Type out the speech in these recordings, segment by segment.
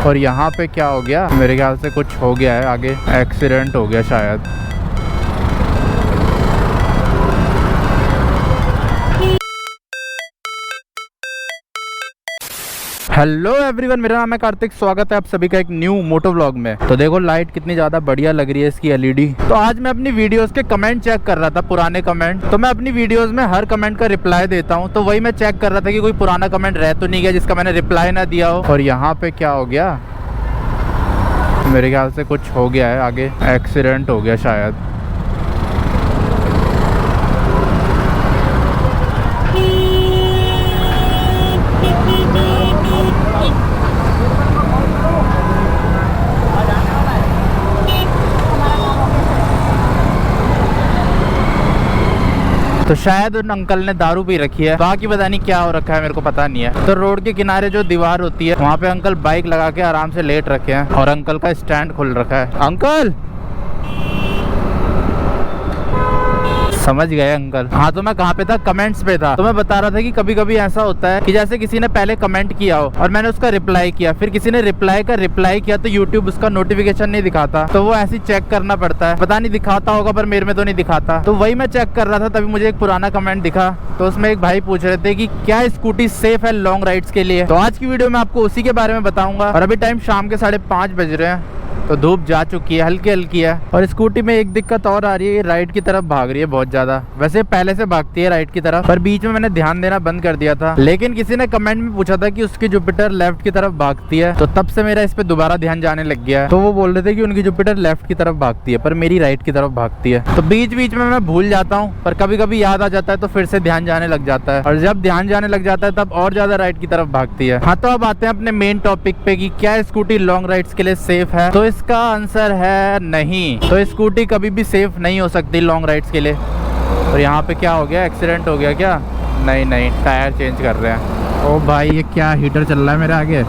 और यहाँ पे क्या हो गया, मेरे ख्याल से कुछ हो गया है, आगे एक्सीडेंट हो गया शायद। हेलो एवरीवन, मेरा नाम है कार्तिक। स्वागत है आप सभी का एक न्यू मोटो व्लॉग में। तो देखो लाइट कितनी ज्यादा बढ़िया लग रही है इसकी एलईडी। तो आज मैं अपनी वीडियोस के कमेंट चेक कर रहा था, पुराने कमेंट। तो मैं अपनी वीडियोस में हर कमेंट का रिप्लाई देता हूं, तो वही मैं चेक कर रहा था कि कोई पुराना कमेंट रह तो नहीं गया जिसका मैंने रिप्लाई ना दिया हो। और यहाँ पे क्या हो गया, मेरे ख्याल से कुछ हो गया है, आगे एक्सीडेंट हो गया शायद। तो शायद उन अंकल ने दारू पी रखी है, बाकी पता नहीं क्या हो रखा है, मेरे को पता नहीं है। तो रोड के किनारे जो दीवार होती है वहाँ पे अंकल बाइक लगा के आराम से लेट रखे हैं और अंकल का स्टैंड खुल रखा है। अंकल समझ गए अंकल। हाँ, तो मैं कहाँ पे था, कमेंट्स पे था। तो मैं बता रहा था कि कभी कभी ऐसा होता है कि जैसे किसी ने पहले कमेंट किया हो और मैंने उसका रिप्लाई किया, फिर किसी ने रिप्लाई किया तो यूट्यूब उसका नोटिफिकेशन नहीं दिखाता, तो वो ऐसे चेक करना पड़ता है। पता नहीं दिखाता होगा पर मेरे में तो नहीं दिखाता। तो वही मैं चेक कर रहा था, तभी मुझे एक पुराना कमेंट दिखा। तो उसमें एक भाई पूछ रहे थे कि क्या स्कूटी सेफ है लॉन्ग राइड्स के लिए। तो आज की वीडियो में आपको उसी के बारे में बताऊंगा। और अभी टाइम शाम के 5:30 बज रहे हैं, तो धूप जा चुकी है, हल्की हल्की है। और स्कूटी में एक दिक्कत और आ रही है, ये राइट की तरफ भाग रही है बहुत ज्यादा। वैसे पहले से भागती है राइट की तरफ, पर बीच में मैंने ध्यान देना बंद कर दिया था। लेकिन किसी ने कमेंट में पूछा था कि उसकी जुपिटर लेफ्ट की तरफ भागती है, तो तब से मेरा इस पे दोबारा ध्यान जाने लग गया है। तो वो बोल रहे थे कि उनकी जुपिटर लेफ्ट की तरफ भागती है, पर मेरी राइट की तरफ भागती है। तो बीच बीच में मैं भूल जाता हूँ, पर कभी कभी याद आ जाता है तो फिर से ध्यान जाने लग जाता है। और जब ध्यान जाने लग जाता है तब और ज्यादा राइट की तरफ भागती है। हाँ, तो अब आते हैं अपने मेन टॉपिक पे कि क्या स्कूटी लॉन्ग राइड्स के लिए सेफ है। तो इसका आंसर है नहीं। तो स्कूटी कभी भी सेफ नहीं हो सकती लॉन्ग राइड्स के लिए। और यहाँ पे क्या हो गया, एक्सीडेंट हो गया क्या? नहीं, टायर चेंज कर रहे हैं। ओ भाई, ये क्या हीटर चल रहा है मेरे आगे।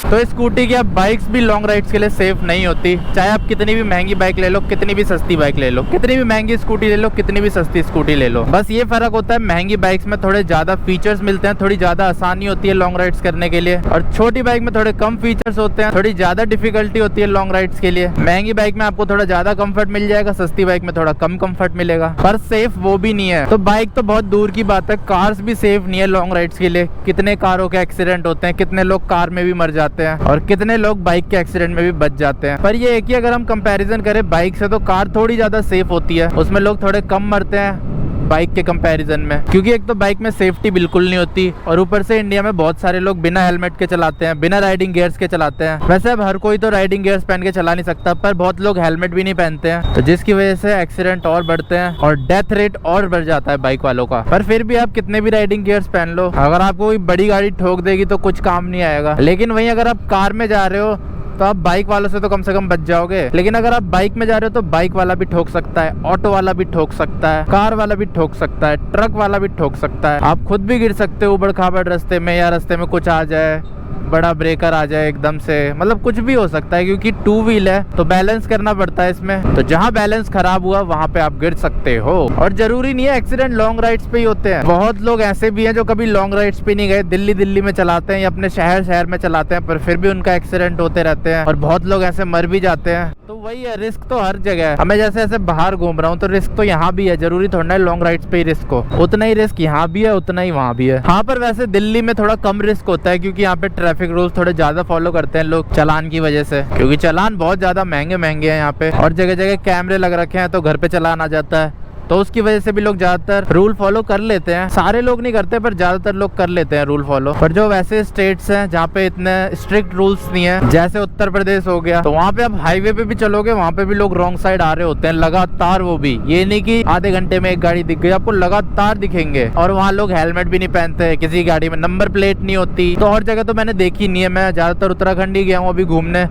तो स्कूटी की अब बाइक्स भी लॉन्ग राइड्स के लिए सेफ नहीं होती। चाहे आप कितनी भी महंगी बाइक ले लो, कितनी भी सस्ती बाइक ले लो, कितनी भी महंगी स्कूटी ले लो, कितनी भी सस्ती स्कूटी ले लो, बस ये फर्क होता है महंगी बाइक्स में थोड़े ज्यादा फीचर्स मिलते हैं, थोड़ी ज्यादा आसानी होती है लॉन्ग राइड्स करने के लिए। और छोटी बाइक में थोड़े कम फीचर्स होते हैं, थोड़ी ज्यादा डिफिकल्टी होती है लॉन्ग राइड्स के लिए। महंगी बाइक में आपको थोड़ा ज्यादा कंफर्ट मिल जाएगा, सस्ती बाइक में थोड़ा कम कंफर्ट मिलेगा, पर सेफ वो भी नहीं है। तो बाइक तो बहुत दूर की बात है, कार्स भी सेफ नहीं है लॉन्ग राइड्स के लिए। कितने कारों के एक्सीडेंट होते हैं, कितने लोग कार में भी मर जाते हैं और कितने लोग बाइक के एक्सीडेंट में भी बच जाते हैं। पर ये है कि अगर हम कंपैरिजन करें बाइक से, तो कार थोड़ी ज्यादा सेफ होती है। उसमें लोग थोड़े कम मरते हैं बाइक के कंपैरिजन में, क्योंकि एक तो बाइक में सेफ्टी बिल्कुल नहीं होती और ऊपर से इंडिया में बहुत सारे लोग बिना हेलमेट के चलाते हैं, बिना राइडिंग गियर्स के चलाते हैं। वैसे अब हर कोई तो राइडिंग गियर्स पहन के चला नहीं सकता, पर बहुत लोग हेलमेट भी नहीं पहनते हैं, तो जिसकी वजह से एक्सीडेंट और बढ़ते हैं और डेथ रेट और बढ़ जाता है बाइक वालों का। पर फिर भी आप कितने भी राइडिंग गियर्स पहन लो, अगर आपको कोई बड़ी गाड़ी ठोक देगी तो कुछ काम नहीं आएगा। लेकिन वहीं अगर आप कार में जा रहे हो तो आप बाइक वालों से तो कम से कम बच जाओगे। लेकिन अगर आप बाइक में जा रहे हो तो बाइक वाला भी ठोक सकता है, ऑटो वाला भी ठोक सकता है, कार वाला भी ठोक सकता है, ट्रक वाला भी ठोक सकता है। आप खुद भी गिर सकते हो उबड़ खाबड़ रास्ते में, या रास्ते में कुछ आ जाए, बड़ा ब्रेकर आ जाए एकदम से, मतलब कुछ भी हो सकता है, क्योंकि 2 व्हील है तो बैलेंस करना पड़ता है इसमें। तो जहाँ बैलेंस खराब हुआ वहाँ पे आप गिर सकते हो। और जरूरी नहीं है एक्सीडेंट लॉन्ग राइड्स पे ही होते हैं, बहुत लोग ऐसे भी हैं जो कभी लॉन्ग राइड्स पे नहीं गए, दिल्ली में चलाते हैं या अपने शहर में चलाते हैं, पर फिर भी उनका एक्सीडेंट होते रहते हैं और बहुत लोग ऐसे मर भी जाते हैं। तो वही है, रिस्क तो हर जगह है। हमें जैसे ऐसे बाहर घूम रहा हूँ तो रिस्क तो यहाँ भी है, जरूरी थोड़ा है लॉन्ग राइड्स पे ही रिस्क हो। उतना ही रिस्क यहाँ भी है, उतना ही वहाँ भी है। हाँ, पर वैसे दिल्ली में थोड़ा कम रिस्क होता है, क्योंकि यहाँ पे ट्रैफिक रूल्स थोड़े ज्यादा फॉलो करते हैं लोग चालान की वजह से, क्योंकि चालान बहुत ज्यादा महंगे हैं यहाँ पे और जगह जगह कैमरे लग रखे हैं, तो घर पे चालान आ जाता है। तो उसकी वजह से भी लोग ज्यादातर रूल फॉलो कर लेते हैं। सारे लोग नहीं करते, पर ज्यादातर लोग कर लेते हैं रूल फॉलो। पर जो वैसे स्टेट्स हैं जहाँ पे इतने स्ट्रिक्ट रूल्स नहीं है, जैसे उत्तर प्रदेश हो गया, तो वहाँ पे आप हाईवे पे भी चलोगे, वहाँ पे भी लोग रॉन्ग साइड आ रहे होते हैं लगातार। वो भी ये नहीं कि आधे घंटे में एक गाड़ी दिख गई, आपको लगातार दिखेंगे। और वहाँ लोग हेलमेट भी नहीं पहनते, किसी गाड़ी में नंबर प्लेट नहीं होती। तो और जगह तो मैंने देखी नहीं है, मैं ज्यादातर उत्तराखंड ही गया हूँ अभी घूमने,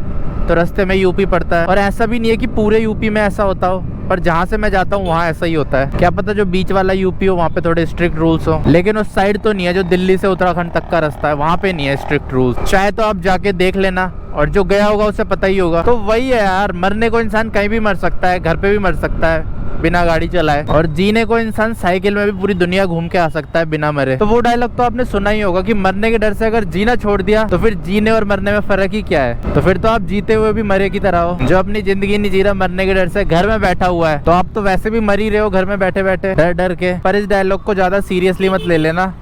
तो रास्ते में यूपी पड़ता है। और ऐसा भी नहीं है कि पूरे यूपी में ऐसा होता हो, पर जहाँ से मैं जाता हूँ वहाँ ऐसा ही होता है। क्या पता जो बीच वाला यूपी हो वहाँ पे थोड़े स्ट्रिक्ट रूल्स हो, लेकिन उस साइड तो नहीं है। जो दिल्ली से उत्तराखंड तक का रास्ता है वहाँ पे नहीं है स्ट्रिक्ट रूल्स। चाहे तो आप जाके देख लेना, और जो गया होगा उसे पता ही होगा। तो वही है यार, मरने को इंसान कहीं भी मर सकता है, घर पे भी मर सकता है, बिना गाड़ी चलाए, और जीने को इंसान साइकिल में भी पूरी दुनिया घूम के आ सकता है बिना मरे। तो वो डायलॉग तो आपने सुना ही होगा कि मरने के डर से अगर जीना छोड़ दिया तो फिर जीने और मरने में फर्क ही क्या है। तो फिर तो आप जीते हुए भी मरे की तरह हो। जो अपनी जिंदगी नहीं जी रहा मरने के डर से, घर में बैठा हुआ है, तो आप तो वैसे भी मर ही रहे हो घर में बैठे बैठे डर डर के। पर इस डायलॉग को ज्यादा सीरियसली मत ले लेना,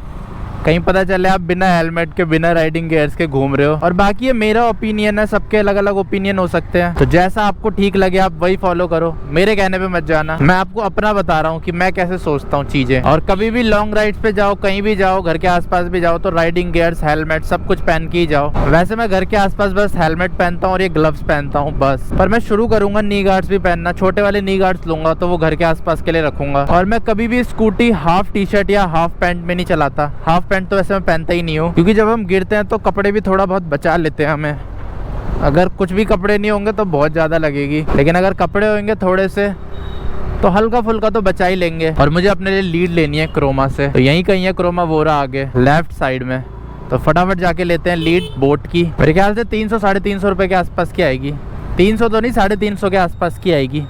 कहीं पता चले आप बिना हेलमेट के बिना राइडिंग गियर्स के घूम रहे हो। और बाकी ये मेरा ओपिनियन है, सबके अलग अलग ओपिनियन हो सकते हैं, तो जैसा आपको ठीक लगे आप वही फॉलो करो, मेरे कहने पे मत जाना। मैं आपको अपना बता रहा हूँ कि मैं कैसे सोचता हूँ चीजें। और कभी भी लॉन्ग राइड्स पे जाओ, कहीं भी जाओ, घर के आसपास भी जाओ, तो राइडिंग गियर्स, हेलमेट सब कुछ पहन के ही जाओ। वैसे मैं घर के आसपास बस हेलमेट पहनता हूँ और ये ग्लव्स पहनता हूँ बस। पर मैं शुरू करूंगा नी गार्ड्स भी पहनना, छोटे वाले नी गार्ड्स लूंगा तो वो घर के आसपास के लिए रखूंगा। और मैं कभी भी स्कूटी हाफ टी शर्ट या हाफ पैंट में नहीं चलाता। हाफ पैंट तो वैसे मैं पहनता ही नहीं हूँ, क्योंकि जब हम गिरते हैं तो कपड़े भी थोड़ा बहुत बचा लेते हैं हमें। अगर कुछ भी कपड़े नहीं होंगे तो बहुत ज्यादा लगेगी, लेकिन अगर कपड़े होंगे थोड़े से तो हल्का फुल्का तो बचा ही लेंगे। और मुझे अपने लिए लीड लेनी है क्रोमा से, तो यहीं कहीं है क्रोमा वोरा आगे लेफ्ट साइड में, तो फटाफट जाके लेते हैं लीड बोट की। मेरे ख्याल से 300 साढ़े 300 रुपए के आसपास की आएगी। 300 तो नहीं, 350 के आसपास की आएगी।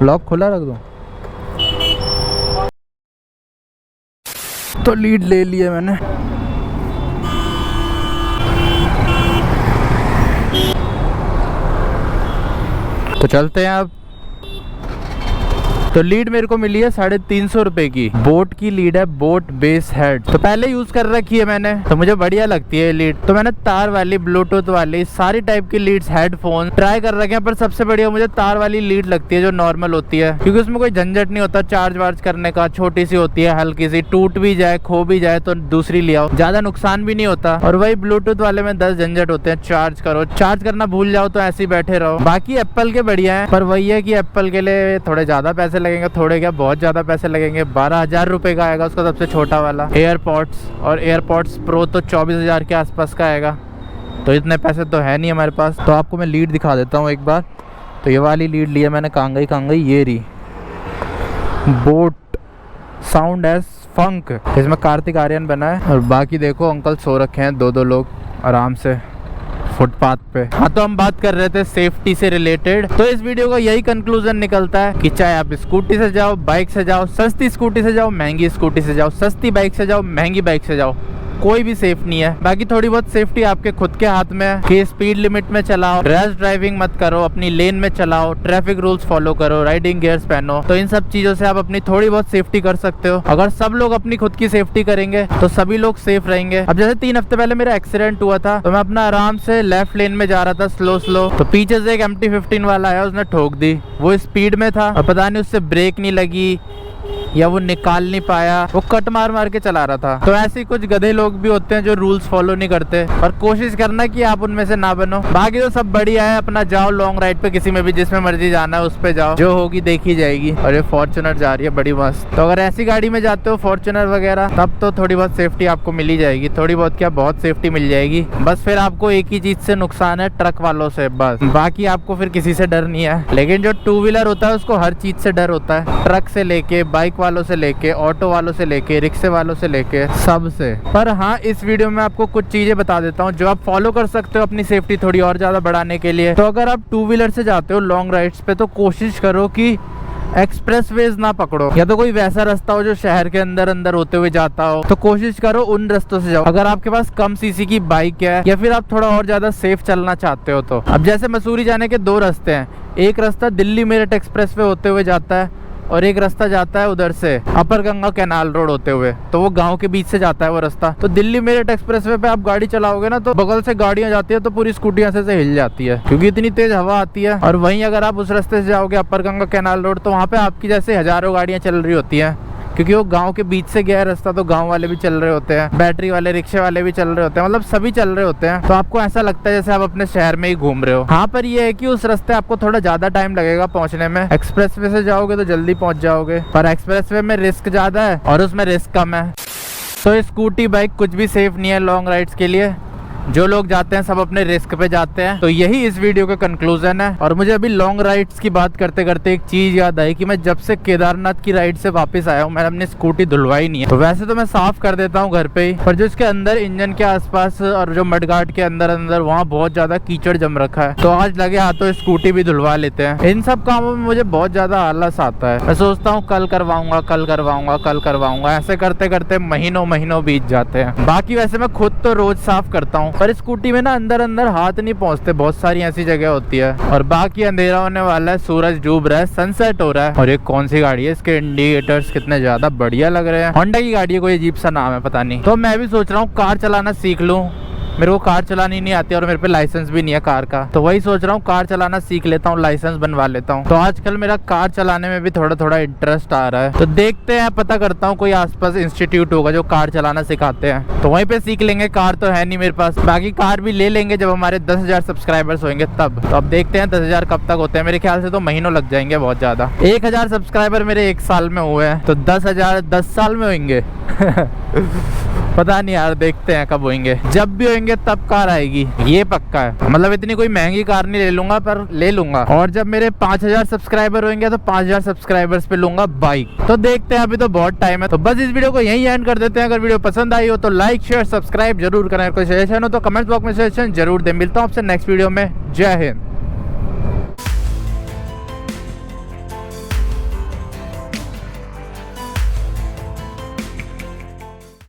लॉक खुला रख दो। तो लीड ले लिया मैंने। तो चलते हैं अब। तो लीड मेरे को मिली है 350 रुपए की। बोट की लीड है, बोट बेस हेड, तो पहले यूज कर रखी है मैंने, तो मुझे बढ़िया लगती है लीड। तो मैंने तार वाली, ब्लूटूथ वाली, सारी टाइप की लीड्स, हेडफोन ट्राई कर रखे हैं, पर सबसे बढ़िया मुझे तार वाली लीड लगती है जो नॉर्मल होती है, क्योंकि उसमें कोई झंझट नहीं होता चार्ज वार्ज करने का। छोटी सी होती है, हल्की सी, टूट भी जाए खो भी जाए तो दूसरी ले आओ, ज्यादा नुकसान भी नहीं होता। और वही ब्लूटूथ वाले में 10 झंझट होते हैं, चार्ज करो, चार्ज करना भूल जाओ तो ऐसे ही बैठे रहो। बाकी एप्पल के बढ़िया है, पर वही है कि एप्पल के लिए थोड़े ज्यादा पैसे लगेंगे, थोड़े क्या बहुत ज्यादा पैसे लगेंगे। 12,000 रुपए का आएगा उसका सबसे छोटा वाला एयरपॉड्स, और एयरपॉड्स प्रो तो 24,000 के आसपास का आएगा। तो इतने पैसे तो है नहीं हमारे पास। तो आपको मैं लीड दिखा देता हूँ एक बार। तो ये वाली लीड ली है मैंने, कांगई ये रही, बोट साउंड एज फंक, इसमें कार्तिक आर्यन बना है। और बाकी देखो अंकल सो रखे हैं, दो लोग आराम से फुटपाथ पे। हाँ, तो हम बात कर रहे थे सेफ्टी से रिलेटेड। तो इस वीडियो का यही कंक्लूजन निकलता है कि चाहे आप स्कूटी से जाओ, बाइक से जाओ, सस्ती स्कूटी से जाओ, महंगी स्कूटी से जाओ, सस्ती बाइक से जाओ, महंगी बाइक से जाओ, कोई भी सेफ नहीं है। बाकी थोड़ी बहुत सेफ्टी आपके खुद के हाथ में है कि स्पीड लिमिट में चलाओ, रैश ड्राइविंग मत करो, अपनी लेन में चलाओ, ट्रैफिक रूल्स फॉलो करो, राइडिंग गियर्स पहनो। तो इन सब चीजों से आप अपनी थोड़ी बहुत सेफ्टी कर सकते हो। अगर सब लोग अपनी खुद की सेफ्टी करेंगे तो सभी लोग सेफ रहेंगे। अब जैसे 3 हफ्ते पहले मेरा एक्सीडेंट हुआ था, तो मैं अपना आराम से लेफ्ट लेन में जा रहा था स्लो, तो पीछे से एक MT-15 वाला आया, उसने ठोक दी। वो स्पीड में था और पता नहीं उससे ब्रेक नहीं लगी या वो निकाल नहीं पाया, वो कट मार के चला रहा था। तो ऐसे कुछ गधे लोग भी होते हैं जो रूल्स फॉलो नहीं करते, पर कोशिश करना कि आप उनमें से ना बनो। बाकी तो सब बढ़िया है, अपना जाओ लॉन्ग राइड पे, किसी में भी जिसमें मर्जी जाना है उस पे जाओ, जो होगी देखी जाएगी। और ये फॉर्च्यूनर जा रही है बड़ी मस्त। तो अगर ऐसी गाड़ी में जाते हो फॉर्च्यूनर वगैरह, तब तो थोड़ी बहुत सेफ्टी आपको मिल ही जाएगी, थोड़ी बहुत क्या बहुत सेफ्टी मिल जाएगी। बस फिर आपको एक ही चीज से नुकसान है, ट्रक वालों से, बस। बाकी आपको फिर किसी से डर नहीं है। लेकिन जो 2 व्हीलर होता है उसको हर चीज से डर होता है, ट्रक से लेके, बाइक वालों से लेके, ऑटो वालों से लेके, रिक्शे वालों से लेके, सब से। पर हाँ, इस वीडियो में आपको कुछ चीजें बता देता हूँ जो आप फॉलो कर सकते हो अपनी सेफ्टी थोड़ी और ज्यादा बढ़ाने के लिए। तो अगर आप 2 व्हीलर से जाते हो लॉन्ग राइड्स पे, तो कोशिश करो कि एक्सप्रेसवेज ना पकड़ो, या तो कोई वैसा रास्ता हो जो शहर के अंदर होते हुए जाता हो, तो कोशिश करो उन रास्तों से जाओ। अगर आपके पास कम सीसी की बाइक है या फिर आप थोड़ा और ज्यादा सेफ चलना चाहते हो तो। अब जैसे मसूरी जाने के 2 रास्ते हैं, एक रास्ता दिल्ली मेरठ एक्सप्रेसवे होते हुए जाता है और एक रास्ता जाता है उधर से अपर गंगा कैनाल रोड होते हुए, तो वो गांव के बीच से जाता है वो रास्ता। तो दिल्ली मेरठ एक्सप्रेसवे पे आप गाड़ी चलाओगे ना, तो बगल से गाड़ियां जाती है तो पूरी स्कूटियां से हिल जाती है, क्योंकि इतनी तेज हवा आती है। और वहीं अगर आप उस रास्ते से जाओगे अपर गंगा कैनाल रोड, तो वहाँ पे आपकी जैसे हजारों गाड़ियां चल रही होती है, क्योंकि वो गांव के बीच से गया है रास्ता, तो गांव वाले भी चल रहे होते हैं, बैटरी वाले रिक्शे वाले भी चल रहे होते हैं, मतलब सभी चल रहे होते हैं। तो आपको ऐसा लगता है जैसे आप अपने शहर में ही घूम रहे हो। हाँ, पर ये है कि उस रास्ते आपको थोड़ा ज्यादा टाइम लगेगा पहुंचने में। एक्सप्रेसवे से जाओगे तो जल्दी पहुंच जाओगे, पर एक्सप्रेसवे में रिस्क ज्यादा है और उसमें रिस्क कम है। तो स्कूटी बाइक कुछ भी सेफ नहीं है लॉन्ग राइड्स के लिए। जो लोग जाते हैं सब अपने रिस्क पे जाते हैं। तो यही इस वीडियो का कंक्लूजन है। और मुझे अभी लॉन्ग राइड्स की बात करते करते एक चीज याद आई कि मैं जब से केदारनाथ की राइड से वापस आया हूँ मैंने अपनी स्कूटी धुलवाई नहीं है। तो वैसे तो मैं साफ कर देता हूँ घर पे ही, पर जो इसके अंदर इंजन के आसपास और जो मडगार्ड के अंदर वहाँ बहुत ज्यादा कीचड़ जम रखा है। तो आज लगे हाथों स्कूटी भी धुलवा लेते हैं। इन सब कामों में मुझे बहुत ज्यादा आलस आता है। मैं सोचता हूँ कल करवाऊंगा, कल करवाऊंगा, कल करवाऊंगा, ऐसे करते करते महीनों बीत जाते हैं। बाकी वैसे मैं खुद तो रोज साफ करता हूँ, पर स्कूटी में ना अंदर हाथ नहीं पहुँचते। बहुत सारी ऐसी जगह होती है। और बाकी अंधेरा होने वाला है, सूरज डूब रहा है, सनसेट हो रहा है। और ये कौन सी गाड़ी है, इसके इंडिकेटर्स कितने ज्यादा बढ़िया लग रहे हैं। होंडा की गाड़ी है, कोई अजीब सा नाम है पता नहीं। तो मैं भी सोच रहा हूँ कार चलाना सीख लूँ। मेरे को कार चलानी नहीं आती और मेरे पे लाइसेंस भी नहीं है कार का। तो वही सोच रहा हूँ कार चलाना सीख लेता हूँ, लाइसेंस बनवा लेता हूँ। तो आजकल मेरा कार चलाने में भी थोड़ा इंटरेस्ट आ रहा है। तो देखते हैं, पता करता हूँ कोई आसपास इंस्टीट्यूट होगा जो कार चलाना सिखाते हैं, तो वहीं पे सीख लेंगे। कार तो है नहीं मेरे पास, बाकी कार भी ले लेंगे जब हमारे 10,000 सब्सक्राइबर्स होंगे तब। तो अब देखते हैं 10,000 कब तक होते हैं। मेरे ख्याल से तो महीनों लग जाएंगे बहुत ज्यादा। 1,000 सब्सक्राइबर मेरे 1 साल में हुए हैं, तो 10,000 10 साल में होंगे। पता नहीं यार, देखते हैं कब होंगे। जब भी होंगे तब कार आएगी, ये पक्का है। मतलब इतनी कोई महंगी कार नहीं ले लूंगा, पर ले लूंगा। और जब मेरे 5,000 सब्सक्राइबर होंगे तो 5,000 सब्सक्राइबर्स पे लूंगा बाइक। तो देखते हैं, अभी तो बहुत टाइम है। तो बस इस वीडियो को यहीं एंड कर देते हैं। अगर वीडियो पसंद आई हो तो लाइक शेयर सब्सक्राइब जरूर करें। कोई सजेशन हो तो कमेंट बॉक्स में सजेशन जरूर दें। मिलता हूँ आपसे नेक्स्ट वीडियो में। जय हिंद।